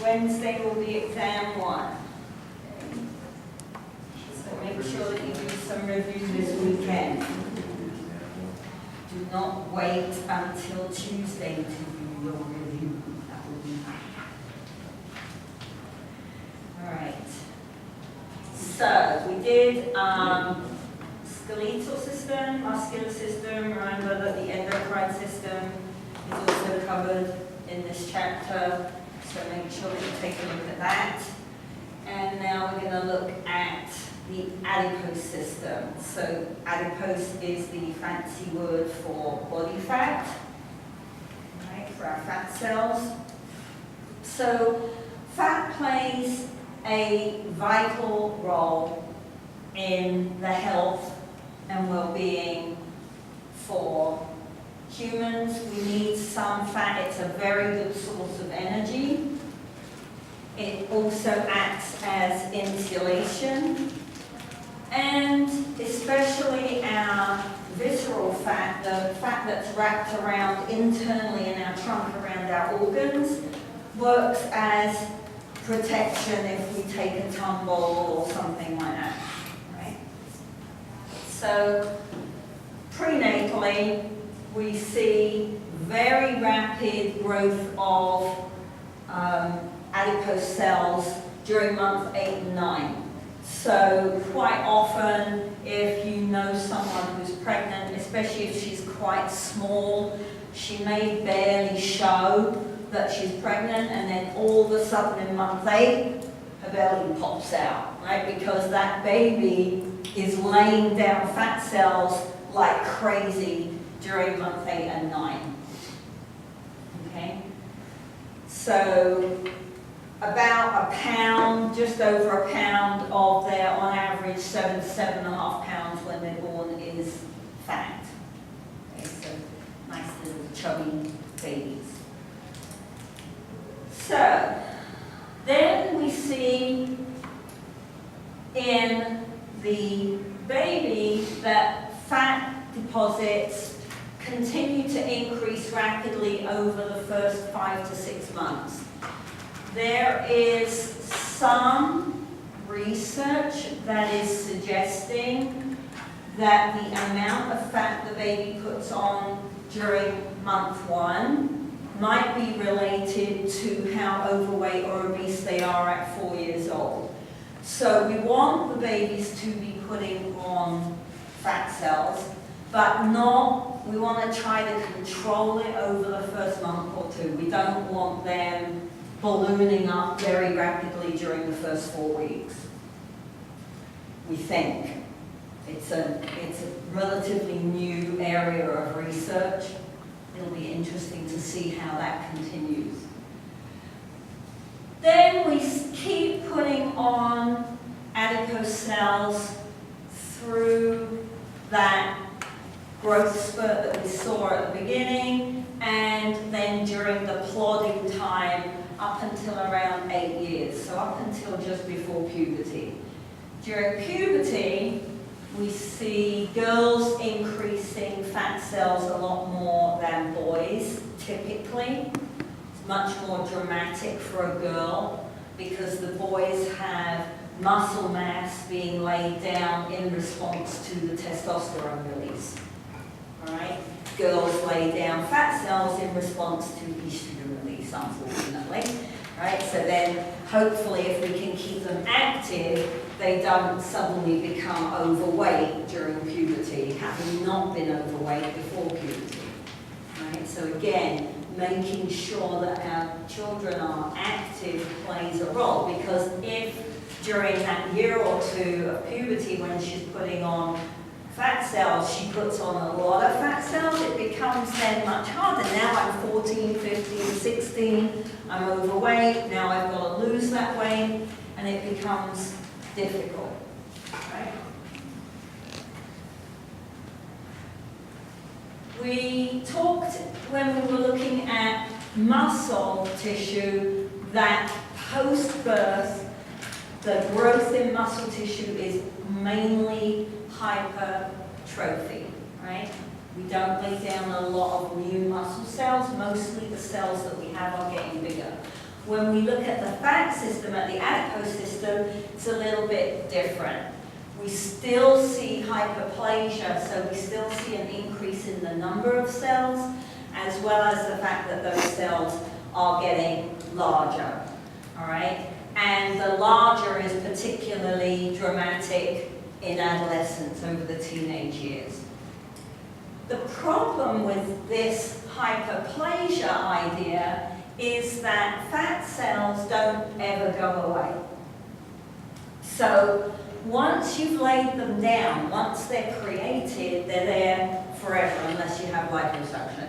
Wednesday will be exam 1. So make sure that you do some review this weekend. Do not wait until Tuesday to do your review. That will be fine. All right. So we did skeletal system, muscular system. Remember that the endocrine system is also covered in this chapter. So make sure that you take a look at that. And now we're going to look at the adipose system. So adipose is the fancy word for body fat, right, for our fat cells. So fat plays a vital role in the health and well-being for humans. We need some fat. It's a very good source of energy. It also acts as insulation. And especially our visceral fat, the fat that's wrapped around internally in our trunk around our organs, works as protection if we take a tumble or something like that, right? So prenatally, we see very rapid growth of adipose cells during month 8 and 9. So quite often, if you know someone who's pregnant, especially if she's quite small, she may barely show that she's pregnant, and then all of a sudden in month 8, her belly pops out, right? Because that baby is laying down fat cells like crazy during month 8 and 9. Okay? So about a pound, just over a pound of their, on average, 7 to 7.5 pounds when they're born is fat. Okay, so nice little chubby babies. So then we see in the baby that fat deposits continue to increase rapidly over the first 5 to 6 months. There is some research that is suggesting that the amount of fat the baby puts on during month 1 might be related to how overweight or obese they are at 4 years old. So we want the babies to be putting on fat cells, but we want to try to control it over the first month or 2. We don't want them ballooning up very rapidly during the first 4 weeks. We think. It's a relatively new area of research. It'll be interesting to see how that continues. Then we keep putting on adipose cells through that growth spurt that we saw at the beginning, and then during the plodding time up until around 8 years, so up until just before puberty. During puberty, we see girls increasing fat cells a lot more than boys, typically. It's much more dramatic for a girl because the boys have muscle mass being laid down in response to the testosterone release. All right? Girls lay down fat cells in response to estrogen release, unfortunately. Right? So then, hopefully, if we can keep them active, they don't suddenly become overweight during puberty, having not been overweight before puberty. Right? So again, making sure that our children are active plays a role, because if during that year or 2 of puberty, when she's putting on fat cells, she puts on a lot of fat cells, it becomes then much harder. Now I'm 14, 15, 16, I'm overweight, now I've got to lose that weight, and it becomes difficult, right? We talked, when we were looking at muscle tissue, that post-birth, the growth in muscle tissue is mainly hypertrophy, right? We don't lay down a lot of new muscle cells. Mostly the cells that we have are getting bigger. When we look at the fat system, at the adipose system, it's a little bit different. We still see hyperplasia, so we still see an increase in the number of cells, as well as the fact that those cells are getting larger, all right? And the larger is particularly dramatic in adolescence over the teenage years. The problem with this hyperplasia idea is that fat cells don't ever go away. So once you've laid them down, once they're created, they're there forever unless you have liposuction.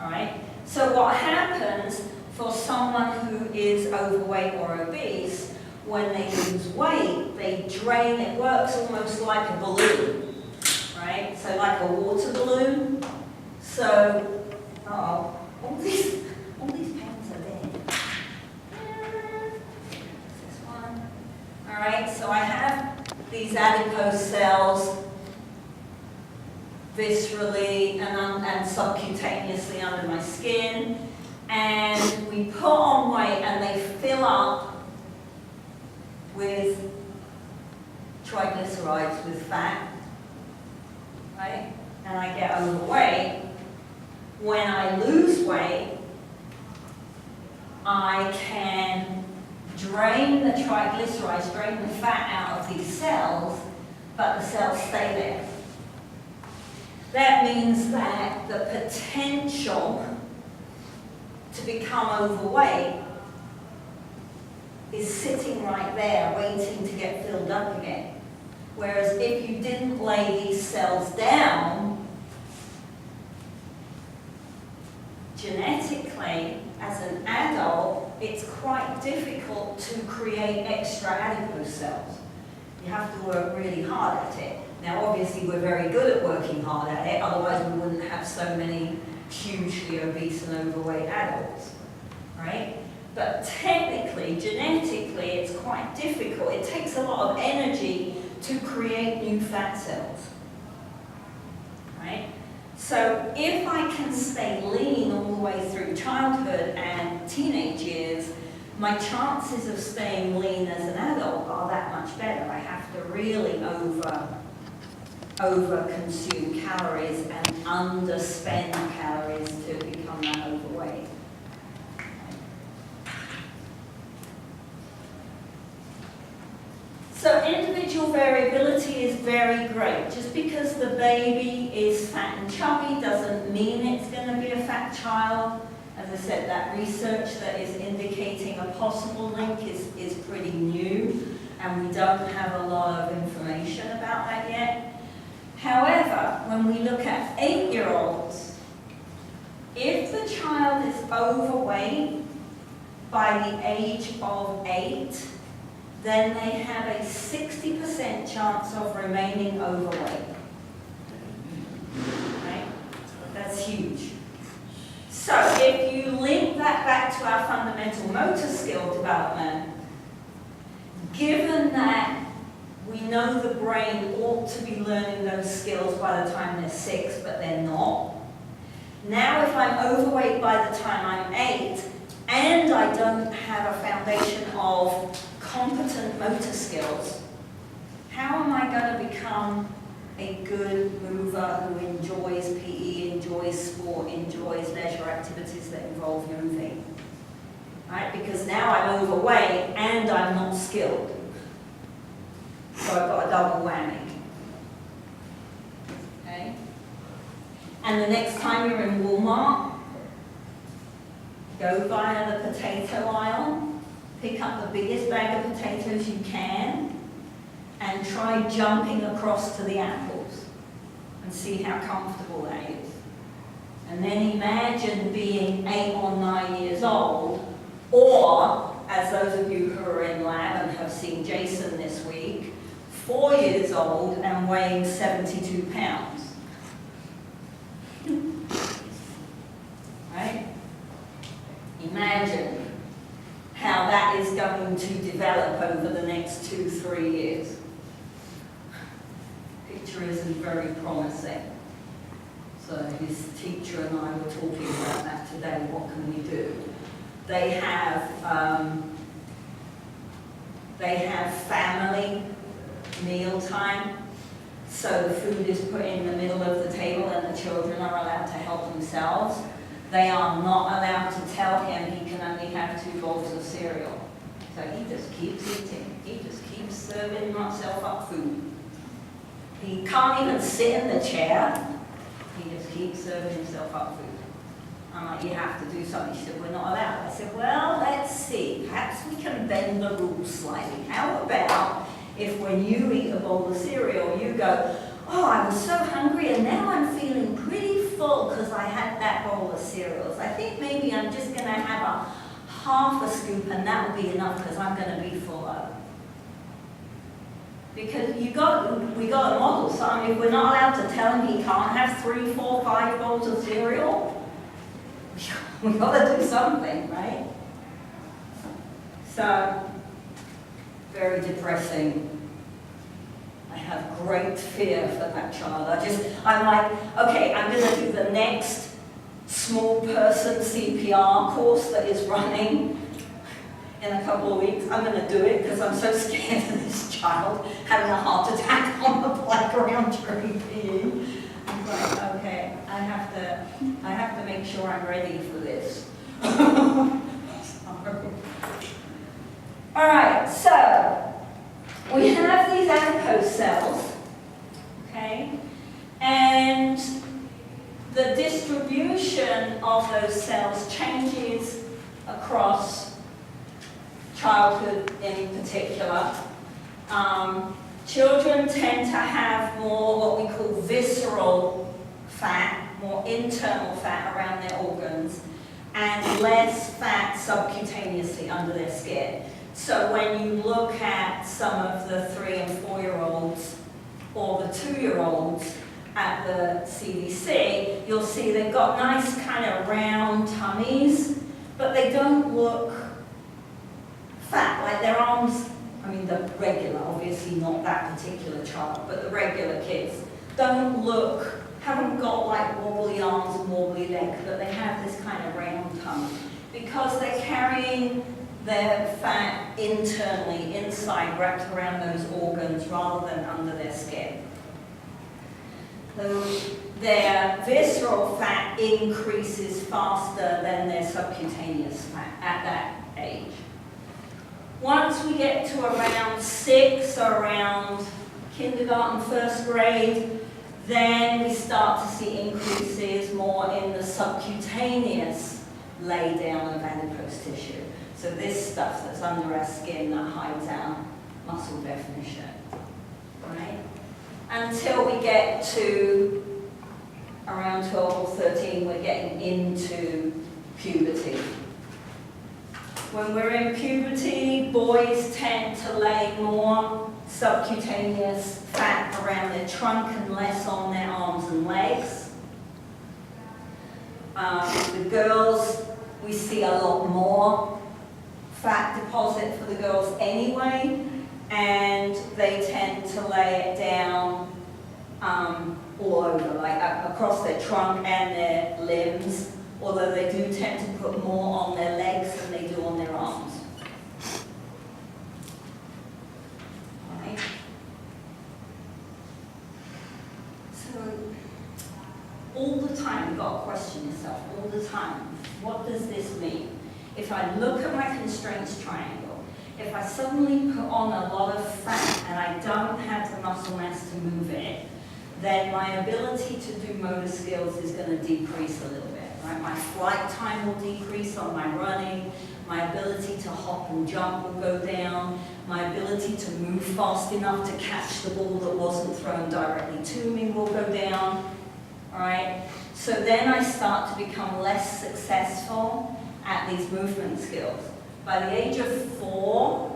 All right? So what happens for someone who is overweight or obese, when they lose weight, they drain, it works almost like a balloon, right? So like a water balloon. So, all these pens are there. This one. All right, so I have these adipose cells viscerally and subcutaneously under my skin, and we put on weight and they fill up with triglycerides, with fat, right? And I get overweight. When I lose weight, I can drain the triglycerides, drain the fat out of these cells, but the cells stay there. That means that the potential to become overweight is sitting right there waiting to get filled up again. Whereas if you didn't lay these cells down, genetically, as an adult, it's quite difficult to create extra adipose cells. You have to work really hard at it. Now, obviously, we're very good at working hard at it, otherwise we wouldn't have so many hugely obese and overweight adults, right? But technically, genetically, it's quite difficult. It takes a lot of energy to create new fat cells, right? So if I can stay lean all the way through childhood and teenage years, my chances of staying lean as an adult are that much better. I have to really over-consume calories and underspend calories to become that overweight. So individual variability is very great. Just because the baby is fat and chubby doesn't mean it's going to be a fat child. As I said, that research that is indicating a possible link is pretty new, and we don't have a lot of information about that yet. However, when we look at 8-year-olds, if the child is overweight by the age of 8, then they have a 60% chance of remaining overweight. Right? That's huge. So if you link that back to our fundamental motor skill development, given that we know the brain ought to be learning those skills by the time they're 6, but they're not. Now if I'm overweight by the time I'm 8, and I don't have a foundation of competent motor skills, how am I going to become a good mover who enjoys PE, enjoys sport, enjoys leisure activities that involve moving? Right? Because now I'm overweight and I'm not skilled. So I've got a double whammy. Okay? And the next time you're in Walmart, go via the potato aisle, pick up the biggest bag of potatoes you can, and try jumping across to the apples and see how comfortable that is. And then imagine being 8 or 9 years old, or, as those of you who are in lab and have seen Jason this week, 4 years old and weighing 72 pounds. Right? Imagine how that is going to develop over the next 2-3 years. Picture isn't very promising. So his teacher and I were talking about that today. What can we do? They have family meal time. So the food is put in the middle of the table and the children are allowed to help themselves. They are not allowed to tell him he can only have 2 bowls of cereal. So he just keeps eating. He just keeps serving himself up food. He can't even sit in the chair. He just keeps serving himself up food. I'm like, you have to do something. She said, we're not allowed. I said, well, let's see. Perhaps we can bend the rules slightly. How about if when you eat a bowl of cereal, you go, oh, I was so hungry and now I'm feeling pretty full because I had that bowl of cereals. I think maybe I'm just going to have a half a scoop and that will be enough because I'm going to be full up. Because we got a model. So I mean, if we're not allowed to tell him he can't have 3, 4, 5 bowls of cereal, we've got to do something, right? So, very depressing. I have great fear for that child. I'm like, okay, I'm going to do the next small person CPR course that is running in a couple of weeks. I'm going to do it because I'm so scared of this child having a heart attack on the playground during PE. I'm like, okay, I have to make sure I'm ready for this. All right, so we have these adipose cells, okay, and the distribution of those cells changes across childhood in particular. Children tend to have more what we call visceral fat, more internal fat around their organs, and less fat subcutaneously under their skin. So when you look at some of the 3- and 4-year-olds or the 2-year-olds at the CDC, you'll see they've got nice kind of round tummies, but they don't look fat, like their arms. I mean, the regular, obviously not that particular child, but the regular kids haven't got like wobbly arms and wobbly legs, but they have this kind of round tummy because they're carrying their fat internally, inside, wrapped around those organs rather than under their skin. So their visceral fat increases faster than their subcutaneous fat at that age. Once we get to around 6, or around kindergarten, 1st grade, then we start to see increases more in the subcutaneous laydown of adipose tissue. So this stuff that's under our skin that hides our muscle definition, right? Until we get to around 12 or 13, we're getting into puberty. When we're in puberty, boys tend to lay more subcutaneous fat around their trunk and less on their arms and legs. The girls, we see a lot more fat deposit for the girls anyway, and they tend to lay it down all over, like across their trunk and their limbs, although they do tend to put more on their legs than they do on their arms. Right? So, all the time you've got to question yourself, all the time, what does this mean? If I look at my constraints triangle, if I suddenly put on a lot of fat and I don't have the muscle mass to move it, then my ability to do motor skills is going to decrease a little bit. Right? My flight time will decrease on my running, my ability to hop and jump will go down, my ability to move fast enough to catch the ball that wasn't thrown directly to me will go down. All right? So then I start to become less successful at these movement skills. By the age of 4,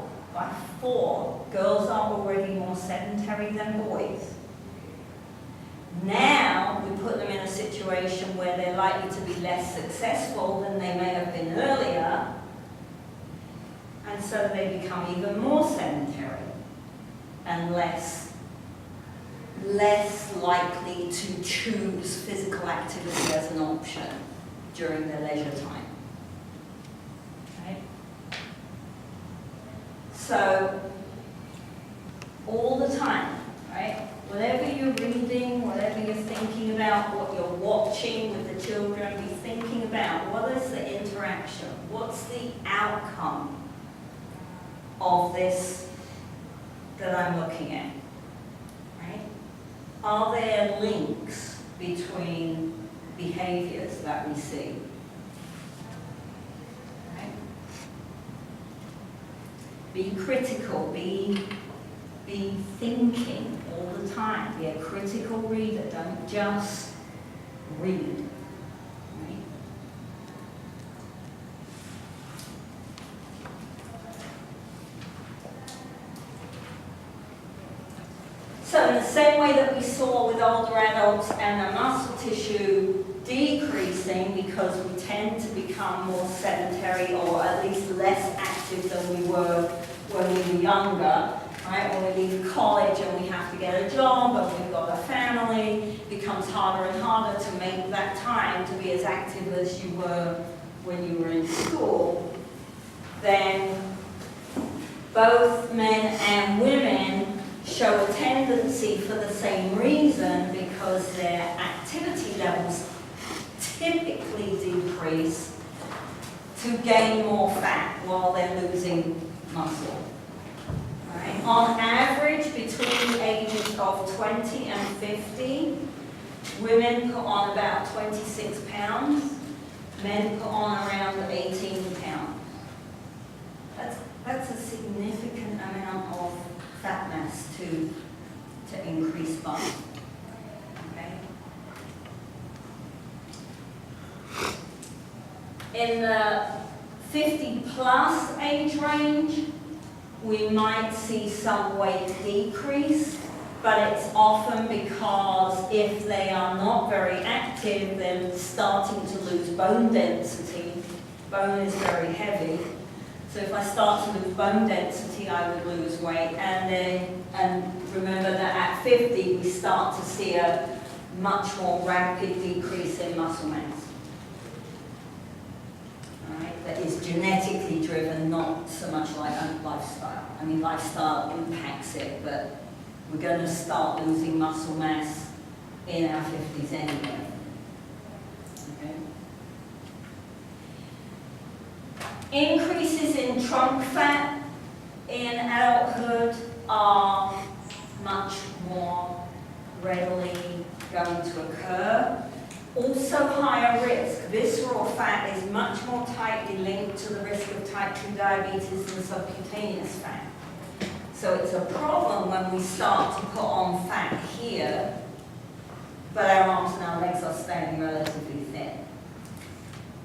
girls are already more sedentary than boys. Now, we put them in a situation where they're likely to be less successful than they may have been earlier, and so they become even more sedentary and less likely to choose physical activity as an option during their leisure time. So, all the time, right? Whatever you're reading, whatever you're thinking about, what you're watching with the children, be thinking about what is the interaction, what's the outcome of this that I'm looking at, right? Are there links between behaviors that we see? Right? Be critical, be thinking all the time. Be a critical reader, don't just read. Right? So in the same way that we saw with older adults and the muscle tissue decreasing because we tend to become more sedentary or at least less active than we were when we were younger, right? When we leave college and we have to get a job and we've got a family, it becomes harder and harder to make that time to be as active as you were when you were in school. Then both men and women show a tendency for the same reason, because their activity levels typically decrease, to gain more fat while they're losing muscle. Right? On average, between the ages of 20 and 50, women put on about 26 pounds, men put on around 18 pounds. That's a significant amount of fat mass to increase body. Okay? In the 50 plus age range, we might see some weight decrease, but it's often because if they are not very active, they're starting to lose bone density. Bone is very heavy. So if I start to lose bone density, I would lose weight. And remember that at 50, we start to see a much more rapid decrease in muscle mass. All right? That is genetically driven, not so much like lifestyle. I mean, lifestyle impacts it, but we're going to start losing muscle mass in our 50s anyway. Okay? Increases in trunk fat in adulthood are much more readily going to occur. Also higher risk. Visceral fat is much more tightly linked to the risk of type 2 diabetes than subcutaneous fat. So it's a problem when we start to put on fat here, but our arms and our legs are staying relatively thin.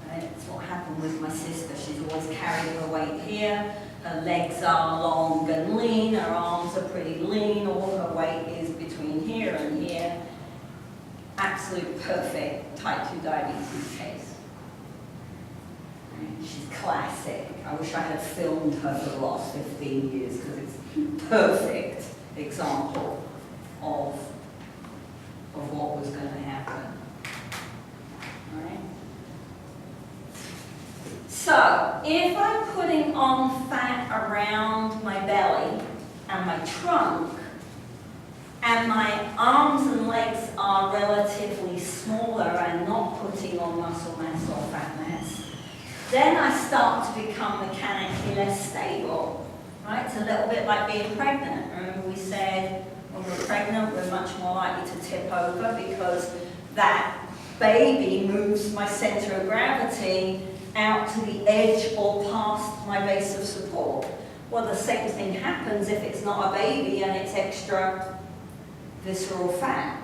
That's what happened with my sister. She's always carrying her weight here. Her legs are long and lean. Her arms are pretty lean. All her weight is between here and here. Absolute perfect type 2 diabetes case. She's classic. I wish I had filmed her for the last 15 years, because it's a perfect example of what was going to happen. All right? So, if I'm putting on fat around my belly and my trunk, and my arms and legs are relatively smaller and not putting on muscle mass or fat mass, then I start to become mechanically less stable. Right? It's a little bit like being pregnant. Remember we said when we're pregnant, we're much more likely to tip over because that baby moves my center of gravity out to the edge or past my base of support. Well, the same thing happens if it's not a baby and it's extra visceral fat,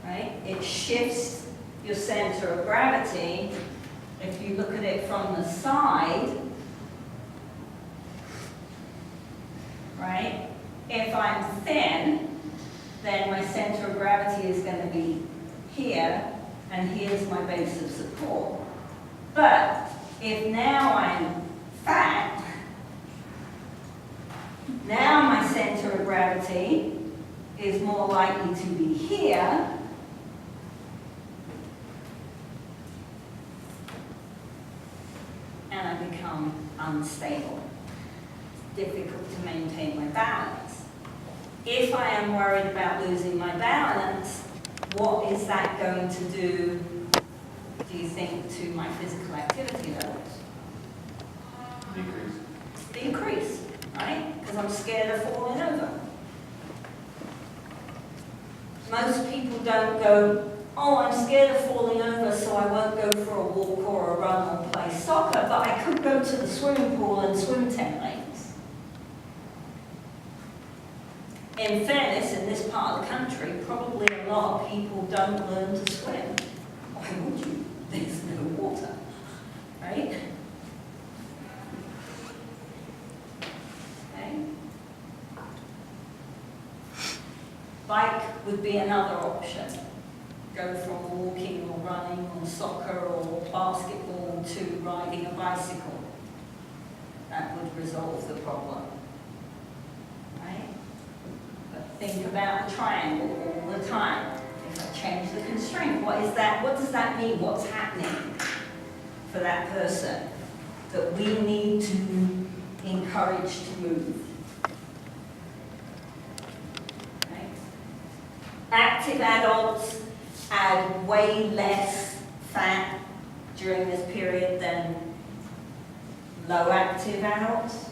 right? It shifts your center of gravity. If you look at it from the side, right? If I'm thin, then my center of gravity is going to be here, and here's my base of support. But if now I'm fat, now my center of gravity is more likely to be here, and I become unstable. difficult to maintain my balance. If I am worried about losing my balance, what is that going to do you think, to my physical activity levels? Decrease, right? Because I'm scared of falling over. Most people don't go, oh, I'm scared of falling over, so I won't go for a walk or a run or play soccer, but I could go to the swimming pool and swim 10 lanes. In fairness, in this part of the country, probably a lot of people don't learn to swim. Why would you? There's no water, right? Okay. Bike would be another option. Go from walking or running or soccer or basketball to riding a bicycle. That would resolve the problem, right? But think about the triangle all the time. If I change the constraint, what is that? What does that mean? What's happening for that person that we need to encourage to move? Okay. Active adults add way less fat during this period than low active adults,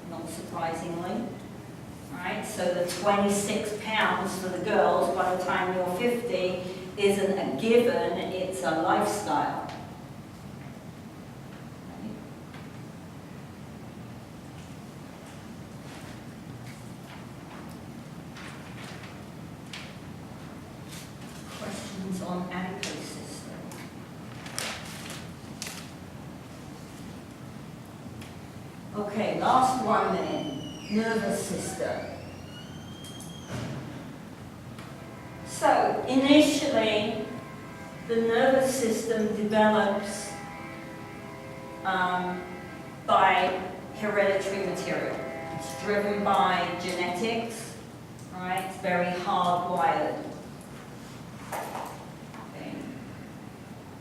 not surprisingly. Right? So the 26 pounds for the girls by the time you're 50 isn't a given, it's a lifestyle. Right? Questions on adipose system? Okay, last 1 minute. Nervous system. So, initially, the nervous system develops by hereditary material. It's driven by genetics, right? It's very hardwired. Okay.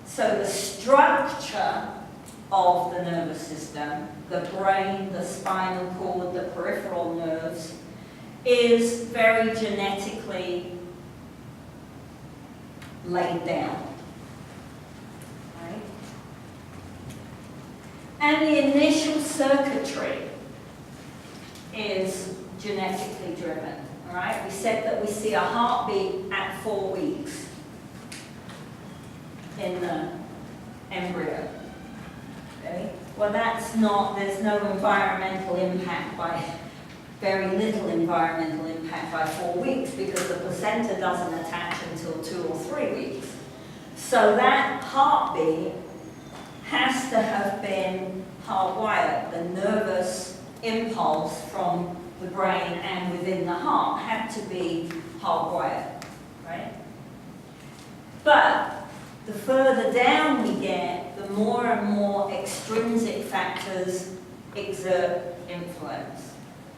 So the structure of the nervous system, the brain, the spinal cord, the peripheral nerves, is very genetically laid down. Right? And the initial circuitry is genetically driven. All right? We said that we see a heartbeat at 4 weeks in the embryo. Okay? Well, that's not, there's no environmental impact by, very little environmental impact by 4 weeks because the placenta doesn't attach until 2 or 3 weeks. So that heartbeat has to have been hardwired. The nervous impulse from the brain and within the heart had to be hardwired, right? But the further down we get, the more and more extrinsic factors exert influence.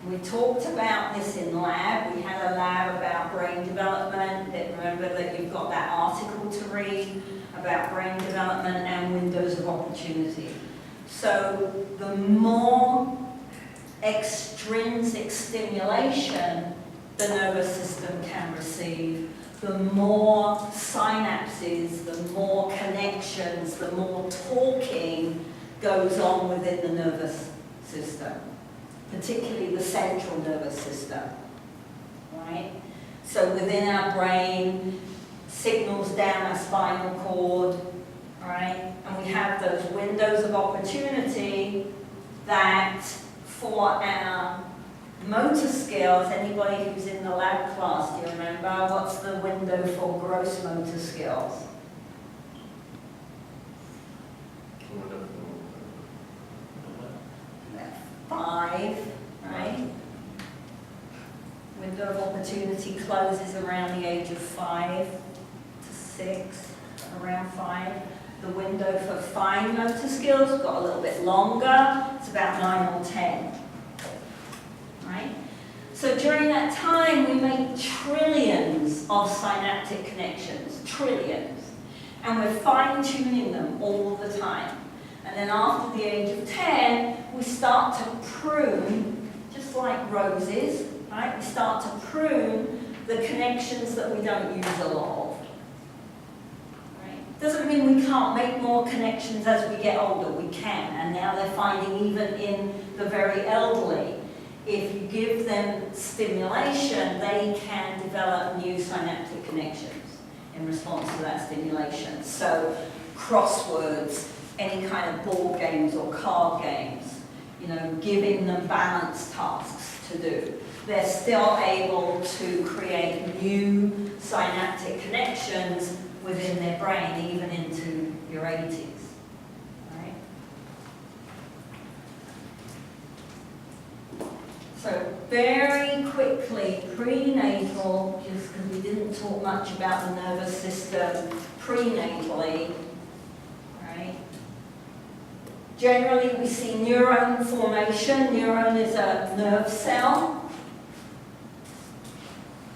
We talked about this in lab. We had a lab about brain development. Remember that you've got that article to read about brain development and windows of opportunity. So the more extrinsic stimulation the nervous system can receive, the more synapses, the more connections, the more talking goes on within the nervous system, particularly the central nervous system, right? So within our brain, signals down our spinal cord, right? And we have those windows of opportunity that for our motor skills, anybody who's in the lab class, do you remember? What's the window for gross motor skills? 5, right? Window of opportunity closes around the age of 5 to 6, around 5. The window for fine motor skills got a little bit longer. It's about 9 or 10. Right? So during that time, we make trillions of synaptic connections, trillions. And we're fine-tuning them all the time. And then after the age of 10, we start to prune just like roses, right? We start to prune the connections that we don't use a lot of. Right? Doesn't mean we can't make more connections as we get older, we can, and now they're finding even in the very elderly, if you give them stimulation, they can develop new synaptic connections in response to that stimulation. So crosswords, any kind of board games or card games, you know, giving them balanced tasks to do. They're still able to create new synaptic connections within their brain, even into your 80s. Right? So very quickly, prenatal, just because we didn't talk much about the nervous system prenatally, right? Generally, we see neuron formation. Neuron is a nerve cell.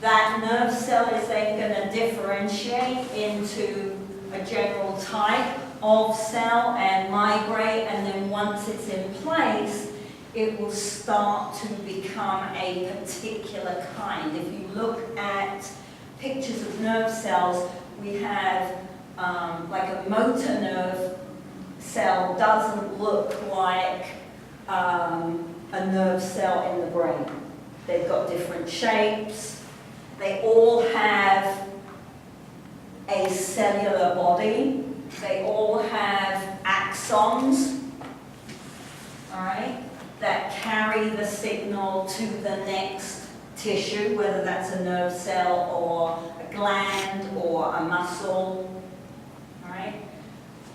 That nerve cell is then going to differentiate into a general type of cell and migrate, and then once it's in place, it will start to become a particular kind. If you look at pictures of nerve cells, we have like a motor nerve cell doesn't look like a nerve cell in the brain. They've got different shapes. They all have a cellular body. They all have axons, all right, that carry the signal to the next tissue, whether that's a nerve cell or a gland or a muscle, all right?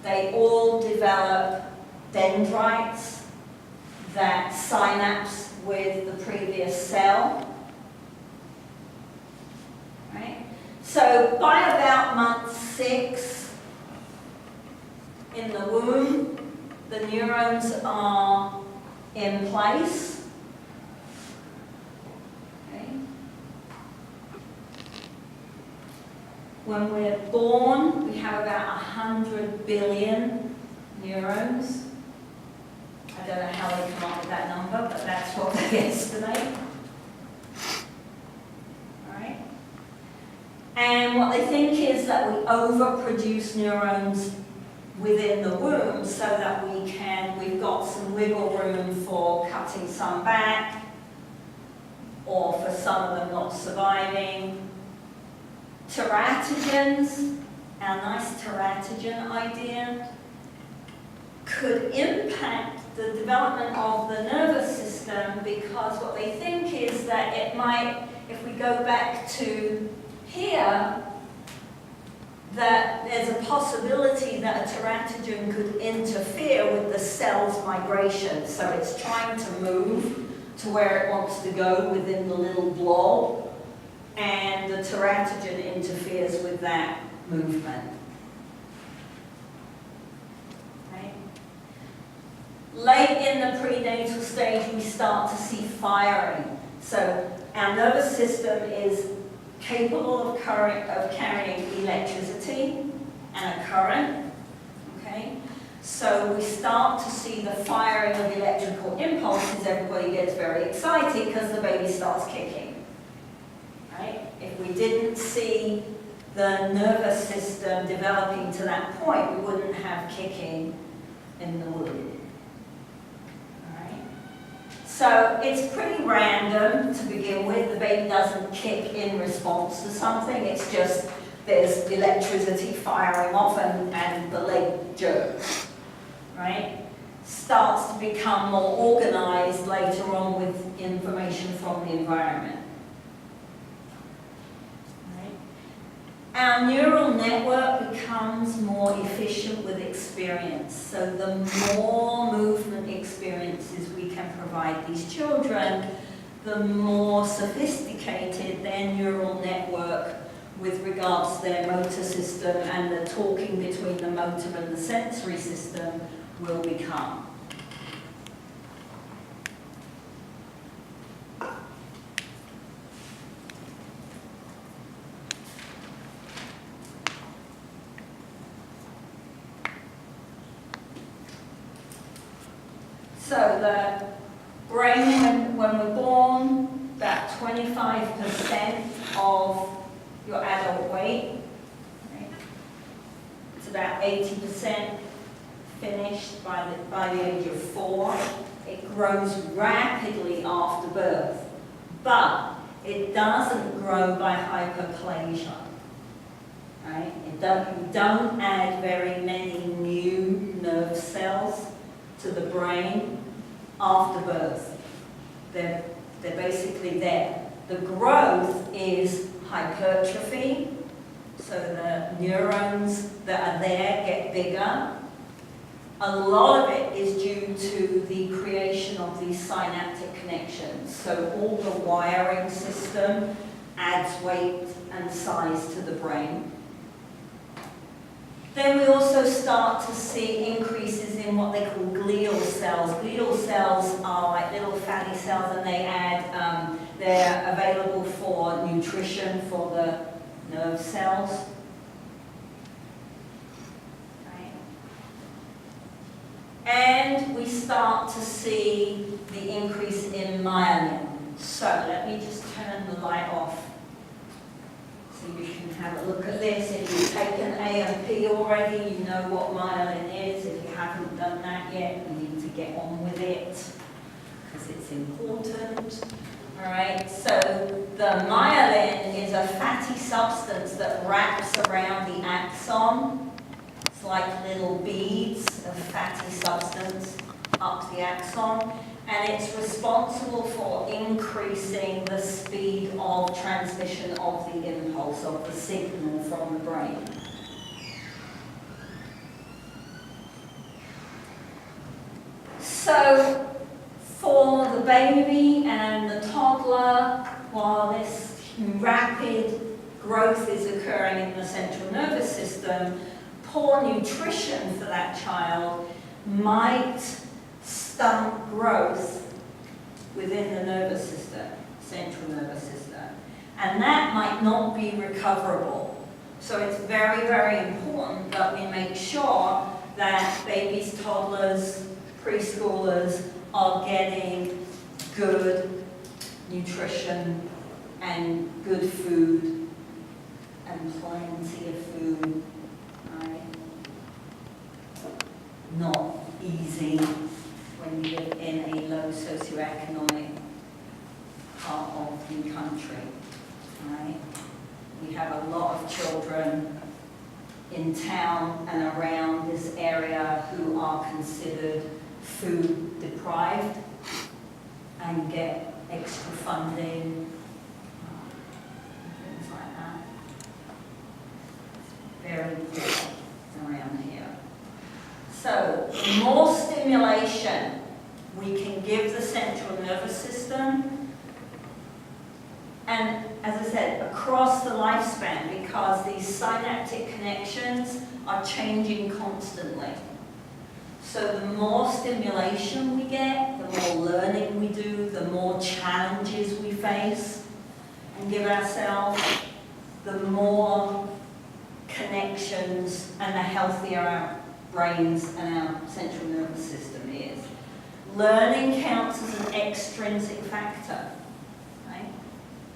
They all develop dendrites that synapse with the previous cell. Right? So by about month 6 in the womb, the neurons are in place. Okay. When we're born, we have about 100 billion neurons. I don't know how they come up with that number, but that's what they estimate. And what they think is that we overproduce neurons within the womb so that we've got some wiggle room for cutting some back, or for some of them not surviving. Teratogens, our nice teratogen idea, could impact the development of the nervous system, because what they think is that it might, if we go back to here, that there's a possibility that a teratogen could interfere with the cell's migration. So it's trying to move to where it wants to go within the little blob, and the teratogen interferes with that movement. Right? Late in the prenatal stage, we start to see firing. So our nervous system is capable of carrying electricity and a current, okay? So we start to see the firing of electrical impulses. Everybody gets very excited because the baby starts kicking, right? If we didn't see the nervous system developing to that point, we wouldn't have kicking in the womb. So it's pretty random to begin with. The baby doesn't kick in response to something. It's just there's electricity firing off and the leg jerks, right? Starts to become more organized later on with information from the environment. Our neural network becomes more efficient with experience. So the more movement experiences we can provide these children, the more sophisticated their neural network with regards to their motor system and the talking between the motor and the sensory system will become. So the brain, when we're born, about 25% of your adult weight. Right? It's about 80% finished by the age of 4. It grows rapidly after birth, but it doesn't grow by hyperplasia. Right? You don't add very many new nerve cells to the brain after birth. They're basically there. The growth is hypertrophy, so the neurons that are there get bigger. A lot of it is due to the creation of these synaptic connections. So all the wiring system adds weight and size to the brain. Then we also start to see increases in what they call glial cells. Glial cells are like little fatty cells, and they're available for nutrition for the nerve cells. Right. And we start to see the increase in myelin. So let me just turn the light off. So you can have a look at this. If you've taken A&P already, you know what myelin is. If you haven't done that yet, you need to get on with it because it's important. All right, so the myelin is a fatty substance that wraps around the axon. It's like little beads of fatty substance up the axon. And it's responsible for increasing the speed of transmission of the impulse, of the signal from the brain. So, for the baby and the toddler, while this rapid growth is occurring in the central nervous system, poor nutrition for that child might stunt growth within the nervous system, central nervous system. And that might not be recoverable. So it's very, very important that we make sure that babies, toddlers, preschoolers are getting good nutrition and good food and plenty of food, right? Not easy when you live in a low socioeconomic part of the country, right? We have a lot of children in town and around this area who are considered food deprived and get extra funding, things like that. Very poor around here. So, more stimulation we can give the central nervous system, and as I said, across the lifespan, because these synaptic connections are changing constantly. So the more stimulation we get, the more learning we do, the more challenges we face and give ourselves, the more connections and the healthier our brains and our central nervous system is. Learning counts as an extrinsic factor. Right?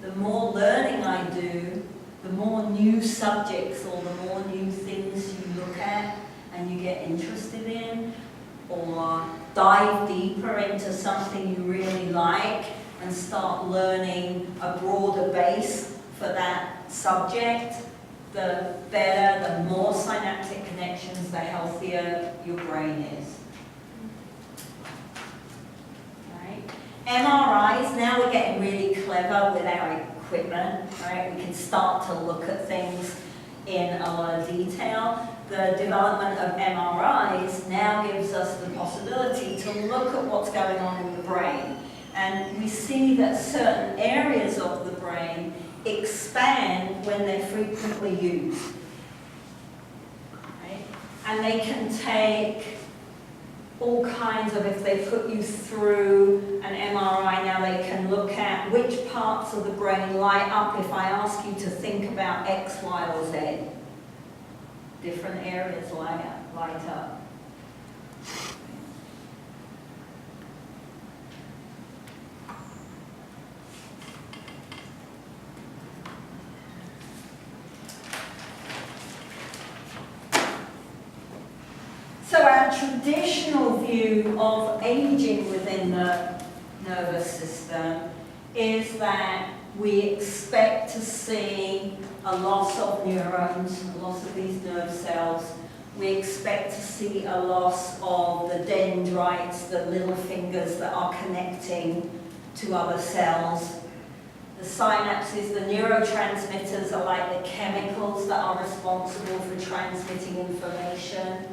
The more learning I do, the more new subjects or the more new things you look at and you get interested in, or dive deeper into something you really like and start learning a broader base for that subject, the better, the more synaptic connections, the healthier your brain is. Right? MRIs, now we're getting really clever with our equipment, right? We can start to look at things in a lot of detail. The development of MRIs now gives us the possibility to look at what's going on in the brain. And we see that certain areas of the brain expand when they're frequently used. Right? And they can take all kinds of, if they put you through an MRI now, they can look at which parts of the brain light up if I ask you to think about X, Y, or Z. Different areas light up. our traditional view of aging within the nervous system is that we expect to see a loss of neurons, a loss of these nerve cells. We expect to see a loss of the dendrites, the little fingers that are connecting to other cells. The synapses, the neurotransmitters are like the chemicals that are responsible for transmitting information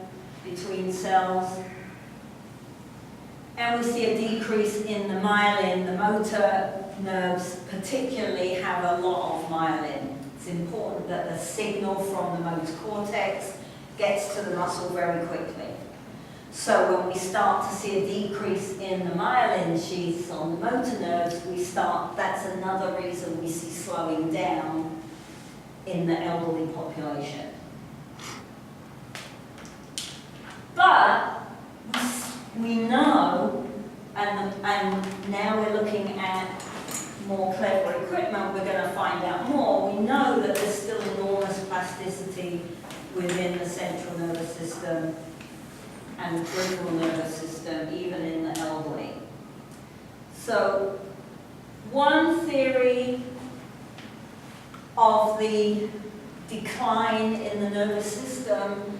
between cells. And we see a decrease in the myelin. The motor nerves particularly have a lot of myelin. It's important that the signal from the motor cortex gets to the muscle very quickly. So when we start to see a decrease in the myelin sheaths on the motor nerves, that's another reason we see slowing down in the elderly population. But we know, and now we're looking at more clever equipment, we're going to find out more. We know that there's still enormous plasticity within the central nervous system and peripheral nervous system, even in the elderly. So, one theory of the decline in the nervous system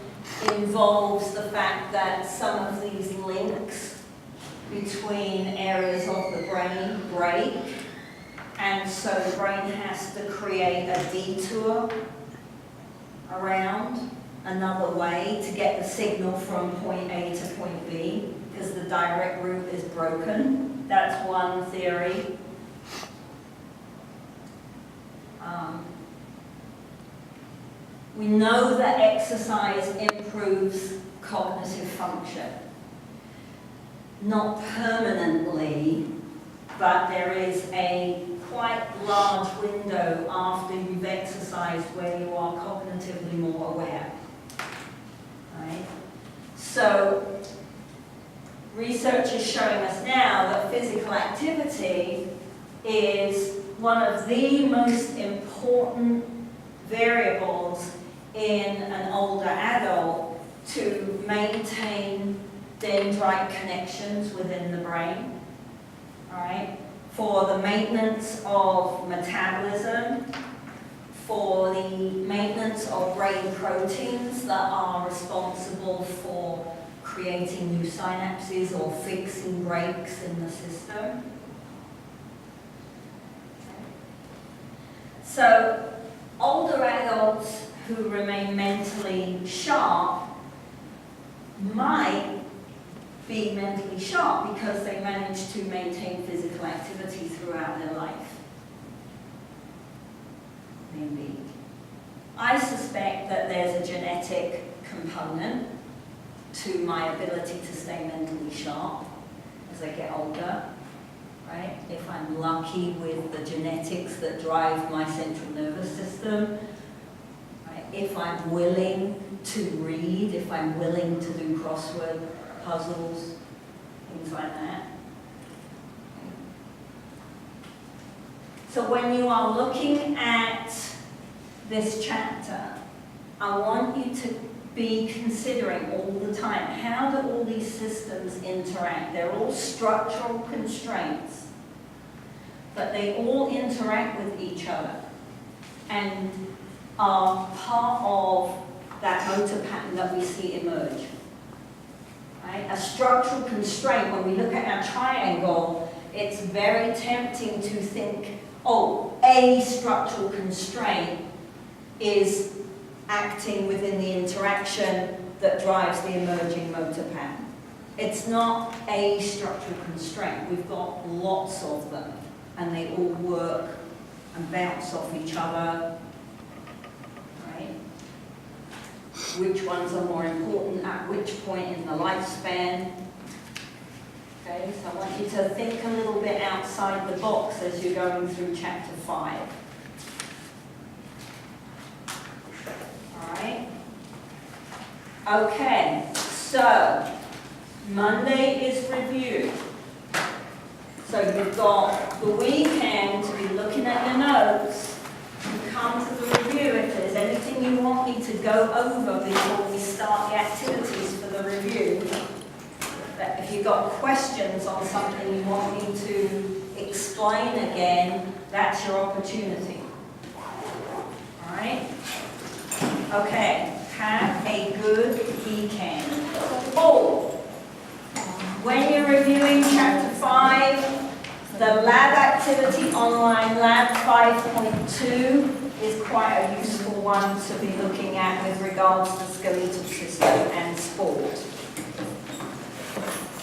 involves the fact that some of these links between areas of the brain break, and so the brain has to create a detour around another way to get the signal from point A to point B, because the direct route is broken. That's one theory. We know that exercise improves cognitive function. Not permanently, but there is a quite large window after you've exercised where you are cognitively more aware. Right? So, research is showing us now that physical activity is one of the most important variables in an older adult to maintain dendrite connections within the brain, all right? For the maintenance of metabolism, for the maintenance of brain proteins that are responsible for creating new synapses or fixing breaks in the system. So, older adults who remain mentally sharp might be mentally sharp because they manage to maintain physical activity throughout their life. Maybe. I suspect that there's a genetic component to my ability to stay mentally sharp as I get older, right? If I'm lucky with the genetics that drive my central nervous system, right? If I'm willing to read, if I'm willing to do crossword puzzles, things like that. So when you are looking at this chapter, I want you to be considering all the time, how do all these systems interact? They're all structural constraints, but they all interact with each other and are part of that motor pattern that we see emerge. Right? A structural constraint, when we look at our triangle, it's very tempting to think, oh, a structural constraint is acting within the interaction that drives the emerging motor pattern. It's not a structural constraint. We've got lots of them, and they all work and bounce off each other. Right? Which ones are more important at which point in the lifespan? Okay, so I want you to think a little bit outside the box as you're going through chapter 5. Alright? Okay, so Monday is review. So you've got the weekend to be looking at your notes and come to the review. If there's anything you want me to go over before we start the activities for the review, you've got questions on something you want me to explain again, that's your opportunity. All right? Okay, have a good weekend. Oh, when you're reviewing Chapter 5, the lab activity online, Lab 5.2, is quite a useful one to be looking at with regards to skeletal system and sport.